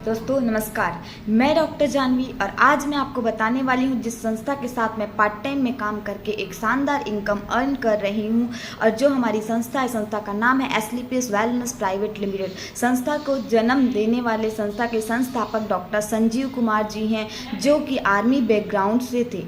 दोस्तों नमस्कार, मैं डॉक्टर जानवी और आज मैं आपको बताने वाली हूँ जिस संस्था के साथ मैं पार्ट टाइम में काम करके एक शानदार इनकम अर्न कर रही हूँ। और जो हमारी संस्था है, संस्था का नाम है एस्क्लेपियस वेलनेस प्राइवेट लिमिटेड। संस्था को जन्म देने वाले संस्था के संस्थापक डॉक्टर संजीव कुमार जी हैं, जो कि आर्मी बैकग्राउंड से थे।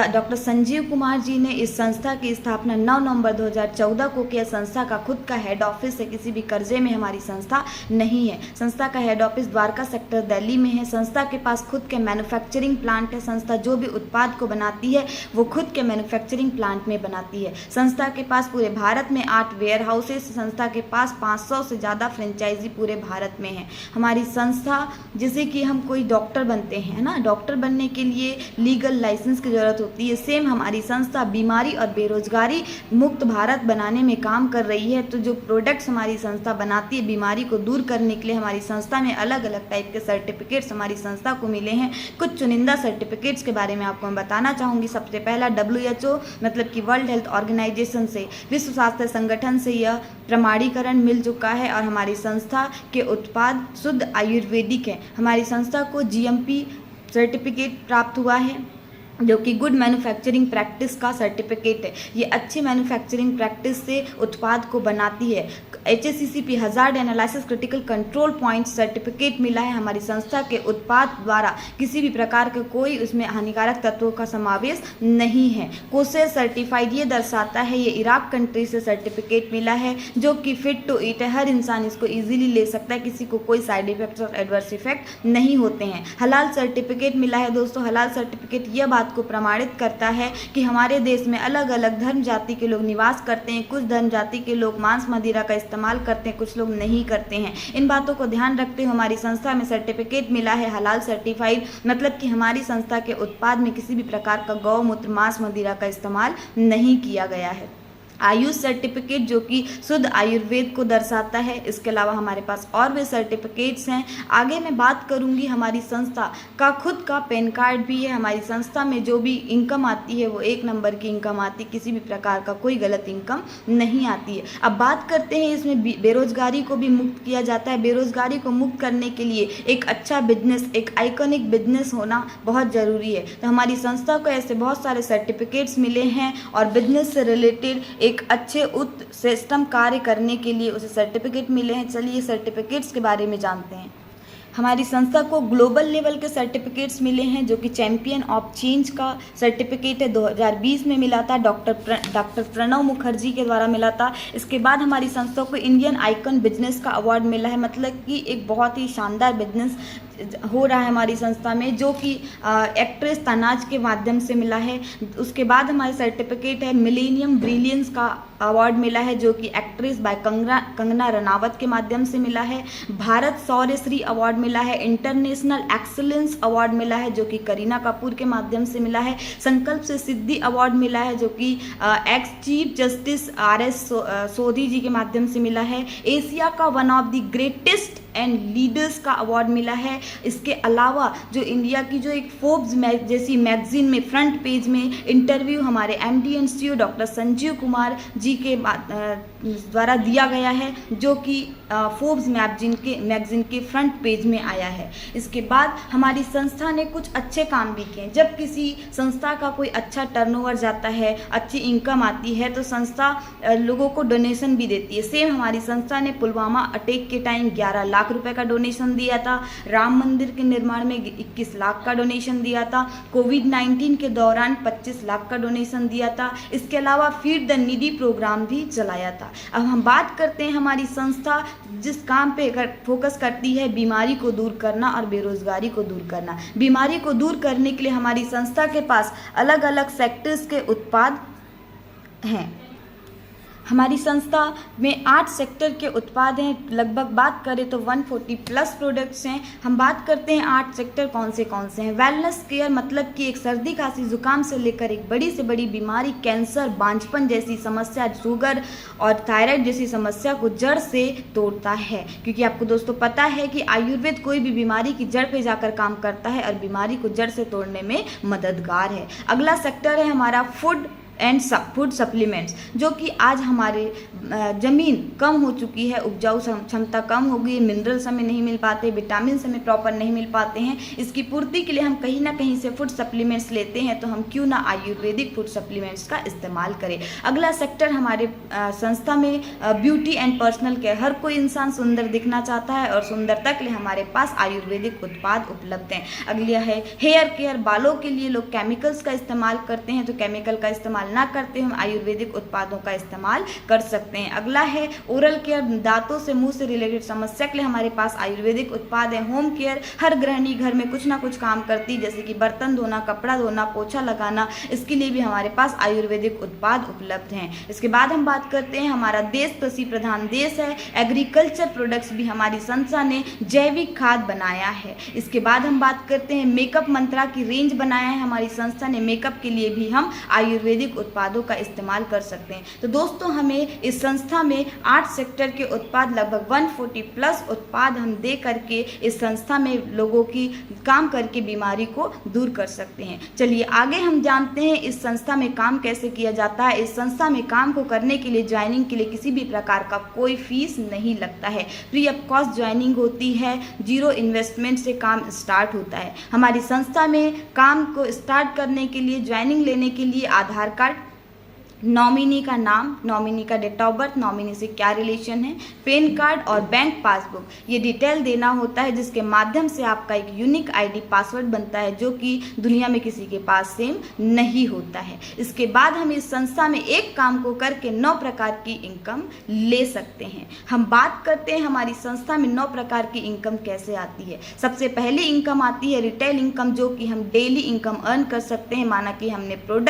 डॉक्टर संजीव कुमार जी ने इस संस्था की स्थापना 9 नवंबर 2014 को किया। संस्था का खुद का हेड ऑफिस है, किसी भी कर्जे में हमारी संस्था नहीं है। संस्था का head office Dwarka sector Delhi में है। संस्था के पास खुद के मैन्युफैक्चरिंग प्लांट है। संस्था जो भी उत्पाद को बनाती है वो खुद के मैन्युफैक्चरिंग प्लांट में बनाती है। संस्था के पास पूरे भारत में 8 वेयर हाउसेस। संस्था के पास 500 से ज़्यादा फ्रेंचाइजी पूरे भारत में है। हमारी संस्था, जैसे कि हम कोई डॉक्टर बनते हैं ना, डॉक्टर बनने के लिए लीगल लाइसेंस की ज़रूरत होती है, सेम हमारी संस्था बीमारी और बेरोजगारी मुक्त भारत बनाने में काम कर रही है। तो जो प्रोडक्ट्स हमारी संस्था बनाती है बीमारी को दूर करने के लिए, हमारी संस्था में अलग अलग टाइप के सर्टिफिकेट्स हमारी संस्था को मिले हैं। कुछ चुनिंदा सर्टिफिकेट्स के बारे में आपको मैं बताना चाहूँगी। सबसे पहला WHO मतलब कि वर्ल्ड हेल्थ ऑर्गेनाइजेशन से, विश्व स्वास्थ्य संगठन से यह प्रमाणीकरण मिल चुका है और हमारी संस्था के उत्पाद शुद्ध आयुर्वेदिक हैं। हमारी संस्था को GMP सर्टिफिकेट प्राप्त हुआ है, जो कि गुड मैन्युफैक्चरिंग प्रैक्टिस का सर्टिफिकेट है। ये अच्छी मैन्युफैक्चरिंग प्रैक्टिस से उत्पाद को बनाती है। HACCP hazard analysis critical control point certificate मिला है। हमारी संस्था के उत्पाद द्वारा किसी भी प्रकार का कोई उसमें हानिकारक तत्वों का समावेश नहीं है। कोसेर सर्टिफाइड ये दर्शाता है, ये इराक कंट्री से सर्टिफिकेट मिला है, जो कि फिट टू ईट है। हर इंसान इसको ईजिली ले सकता है, किसी को कोई साइड इफेक्ट और एडवर्स इफेक्ट नहीं होते हैं। हलाल सर्टिफिकेट मिला है। दोस्तों, हलाल सर्टिफिकेट यह बात को प्रमाणित करता है कि हमारे देश में अलग अलग धर्म जाति के लोग निवास करते हैं। कुछ धर्म जाति के लोग मांस मदिरा का इस्तेमाल करते हैं, कुछ लोग नहीं करते हैं। इन बातों को ध्यान रखते हुए हमारी संस्था में सर्टिफिकेट मिला है हलाल सर्टिफाइड, मतलब कि हमारी संस्था के उत्पाद में किसी भी प्रकार का गौमूत्र मांस मदिरा का इस्तेमाल नहीं किया गया है। आयुष सर्टिफिकेट, जो कि शुद्ध आयुर्वेद को दर्शाता है। इसके अलावा हमारे पास और भी सर्टिफिकेट्स हैं। आगे मैं बात करूंगी। हमारी संस्था का खुद का पैन कार्ड भी है। हमारी संस्था में जो भी इनकम आती है वो 1 नंबर की इनकम आती है, किसी भी प्रकार का कोई गलत इनकम नहीं आती है। अब बात करते हैं, इसमें बेरोजगारी को भी मुक्त किया जाता है। बेरोजगारी को मुक्त करने के लिए एक अच्छा बिजनेस, एक आइकॉनिक बिजनेस होना बहुत ज़रूरी है। तो हमारी संस्था को ऐसे बहुत सारे सर्टिफिकेट्स मिले हैं और बिजनेस से रिलेटेड एक अच्छे सिस्टम कार्य करने के लिए उसे सर्टिफिकेट मिले हैं। चलिए सर्टिफिकेट्स के बारे में जानते हैं। हमारी संस्था को ग्लोबल लेवल के सर्टिफिकेट्स मिले हैं, जो कि चैंपियन ऑफ चेंज का सर्टिफिकेट है, 2020 में मिला था, डॉक्टर प्रणव मुखर्जी के द्वारा मिला था। इसके बाद हमारी संस्था को इंडियन आइकन बिजनेस का अवार्ड मिला है, मतलब कि एक बहुत ही शानदार बिजनेस हो रहा है हमारी संस्था में, जो कि एक्ट्रेस तनाज के माध्यम से मिला है। उसके बाद हमारी सर्टिफिकेट है मिलेनियम ब्रिलियंस का अवार्ड मिला है, जो कि एक्ट्रेस बाय कंगना रनावत के माध्यम से मिला है। भारत शौर्यश्री अवार्ड मिला है। इंटरनेशनल एक्सीलेंस अवार्ड मिला है, जो कि करीना कपूर के माध्यम से मिला है। संकल्प से सिद्धि अवार्ड मिला है, जो कि एक्स चीफ जस्टिस RS सोधी जी के माध्यम से मिला है। एशिया का one of the greatest and leaders का अवार्ड मिला है। इसके अलावा जो इंडिया की जो एक फोर्ब्स जैसी मैगजीन में फ्रंट पेज में इंटरव्यू हमारे MD and CEO doctor Sanjeev Kumar ji के द्वारा दिया गया है, जो कि फोर्ब्स मैगजीन के फ्रंट पेज में आया है। इसके बाद हमारी संस्था ने कुछ अच्छे काम भी किए। जब किसी संस्था का कोई अच्छा टर्नओवर जाता है, अच्छी इनकम आती है, तो संस्था लोगों को डोनेशन भी देती है। सेम हमारी संस्था ने पुलवामा अटैक के टाइम 11 लाख रुपए का डोनेशन दिया था। राम मंदिर के निर्माण में 21 लाख का डोनेशन दिया था। कोविड-19 के दौरान 25 लाख का डोनेशन दिया था। इसके अलावा फीड द नीडी प्रोग्राम भी चलाया था। अब हम बात करते हैं, हमारी संस्था जिस काम पे फोकस करती है, बीमारी को दूर करना और बेरोजगारी को दूर करना। बीमारी को दूर करने के लिए हमारी संस्था के पास अलग अलग सेक्टर्स के उत्पाद हैं। हमारी संस्था में 8 सेक्टर के उत्पाद हैं। लगभग बात करें तो 140 प्लस प्रोडक्ट्स हैं। हम बात करते हैं 8 सेक्टर कौन से हैं। वेलनेस केयर, मतलब कि एक सर्दी खांसी जुकाम से लेकर एक बड़ी से बड़ी बीमारी, कैंसर, बांझपन जैसी समस्या, शुगर और थायराइड जैसी समस्या को जड़ से तोड़ता है। क्योंकि आपको दोस्तों पता है कि आयुर्वेद कोई भी बीमारी की जड़ पे जाकर काम करता है और बीमारी को जड़ से तोड़ने में मददगार है। अगला सेक्टर है हमारा फूड एंड फूड सप्लीमेंट्स, जो कि आज हमारे ज़मीन कम हो चुकी है, उपजाऊ क्षमता कम हो गई, मिनरल्स हमें नहीं मिल पाते, विटामिन हमें प्रॉपर नहीं मिल पाते हैं। इसकी पूर्ति के लिए हम कहीं ना कहीं से फूड सप्लीमेंट्स लेते हैं, तो हम क्यों ना आयुर्वेदिक फूड सप्लीमेंट्स का इस्तेमाल करें। अगला सेक्टर हमारे संस्था में ब्यूटी एंड पर्सनल केयर। हर कोई इंसान सुंदर दिखना चाहता है और सुंदरता के लिए हमारे पास आयुर्वेदिक उत्पाद उपलब्ध हैं। अगला है हेयर केयर। बालों के लिए लोग केमिकल्स का इस्तेमाल करते हैं, तो केमिकल का इस्तेमाल ना करते हम आयुर्वेदिक उत्पादों का इस्तेमाल कर सकते हैं। अगला है ओरल केयर। दांतों से मुंह से रिलेटेड समस्या के लिए हमारे पास आयुर्वेदिक उत्पाद है। Home care. हर गृहिणी घर में कुछ ना कुछ काम करती है, जैसे कि बर्तन धोना, कपड़ा धोना, पोछा लगाना, इसके लिए भी हमारे पास आयुर्वेदिक उत्पाद उपलब्ध हैं। इसके बाद हम बात करते हैं, हमारा देश कृषि प्रधान देश है। एग्रीकल्चर प्रोडक्ट्स भी हमारी संस्था ने जैविक खाद बनाया है। इसके बाद हम बात करते हैं मेकअप मंत्रा की रेंज बनाया है हमारी संस्था ने। मेकअप के लिए भी हम आयुर्वेदिक उत्पादों का इस्तेमाल कर सकते हैं। तो दोस्तों, हमें इस संस्था में 8 सेक्टर के उत्पाद, लगभग 140 प्लस उत्पाद हम दे करके इस संस्था में लोगों की काम करके बीमारी को दूर कर सकते हैं। चलिए आगे हम जानते हैं इस संस्था में काम कैसे किया जाता है। इस संस्था में काम को करने के लिए, ज्वाइनिंग के लिए किसी भी प्रकार का कोई फीस नहीं लगता है। फ्री ऑफ कॉस्ट ज्वाइनिंग होती है, 0 इन्वेस्टमेंट से काम स्टार्ट होता है। हमारी संस्था में काम को स्टार्ट करने के लिए, ज्वाइनिंग लेने के लिए आधार कार्ड, नॉमिनी का नाम, नॉमिनी का डेट ऑफ बर्थ, नॉमिनी से क्या रिलेशन है, पैन कार्ड और बैंक पासबुक, ये डिटेल देना होता है, जिसके माध्यम से आपका एक यूनिक आईडी पासवर्ड बनता है, जो कि दुनिया में किसी के पास सेम नहीं होता है। इसके बाद हम इस संस्था में एक काम को करके 9 प्रकार की इनकम ले सकते हैं। हम बात करते हैं हमारी संस्था में 9 प्रकार की इनकम कैसे आती है। सबसे पहले इनकम आती है रिटेल इनकम, जो कि हम डेली इनकम अर्न कर सकते हैं। माना कि हमने प्रोडक्ट